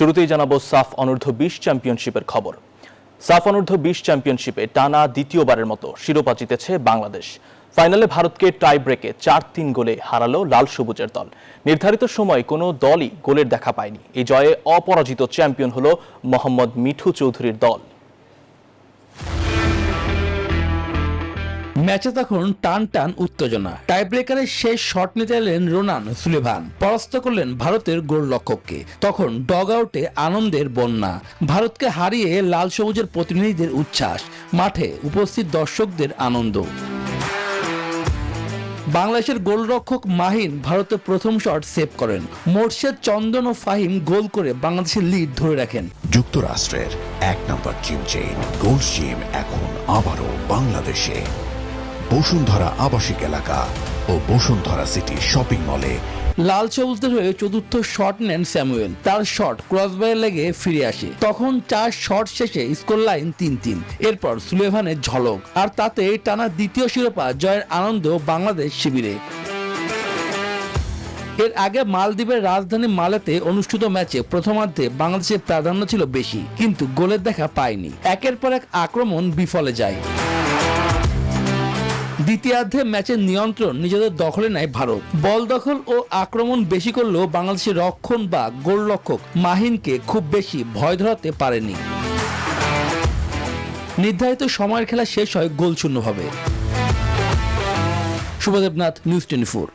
শুরুতেই জানাবো সাফ অনূর্ধ্ব-20 চ্যাম্পিয়নশিপের খবর। সাফ অনূর্ধ্ব-20 চ্যাম্পিয়নশিপে টানা দ্বিতীয়বারের মতো শিরোপা জিতেছে বাংলাদেশ। ফাইনালে ভারতকে টাই ব্রেকে 4-3 গোলে হারালো লাল সবুজের দল। নির্ধারিত সময়ে কোনো দলই গোলের দেখা পায়নি। এই জয়ে অপরাজিত চ্যাম্পিয়ন হলো মোহাম্মদ মিঠু চৌধুরীর দল। ম্যাচে তখন টান টান উত্তেজনা। টাইব্রেকারের শেষ শট নিতে এলেন রোনান সুলেভান, পরাস্ত করলেন ভারতের গোলরক্ষককে। তখন ডগ আউটে আনন্দের বন্যা। ভারতকে হারিয়ে লাল সবুজের প্রতিনিধিদের উচ্ছ্বাস, মাঠে উপস্থিত দর্শকদের আনন্দ। বাংলাদেশের গোলরক্ষক মাহিন ভারতের প্রথম শট সেভ করেন। মোর্শেদ, চন্দন ও ফাহিম গোল করে বাংলাদেশের লিড ধরে রাখেন। যুক্তরাষ্ট্রের 1 নম্বর জিম চেইন গোল্ড জিম এখন আবারও বাংলাদেশে। বসুন্ধরা আবাসিক এলাকা ও বসুন্ধরা সিটি শপিং মলে। লাল সবুজদের হয়ে চতুর্থ শট নেন স্যামুয়েল। তার শট ক্রসবারে লেগে ফিরে আসে। তখন 4 শট শেষে স্কোর লাইন 3-3। এরপর সুলেভানের ঝলক, আর তাতে টানা দ্বিতীয় শিরোপা জয়ের আনন্দ বাংলাদেশ শিবিরে। এর আগে মালদ্বীপের রাজধানী মালেতে অনুষ্ঠিত ম্যাচে প্রথমার্ধে বাংলাদেশের প্রাধান্য ছিল বেশি, কিন্তু গোলের দেখা পায়নি। একের পর এক আক্রমণ বিফলে যায়। দ্বিতীয়ার্ধে ম্যাচের নিয়ন্ত্রণ নিজেদের দখলে নেয় ভারত। বল দখল ও আক্রমণ বেশি করলেও বাংলাদেশের রক্ষণ বা গোলরক্ষক মাহিনকে খুব বেশি ভয় ধরাতে পারেনি। নির্ধারিত সময়ের খেলা শেষ হয় গোলশূন্যভাবে। শুভদেবনাথ, নিউজ 24।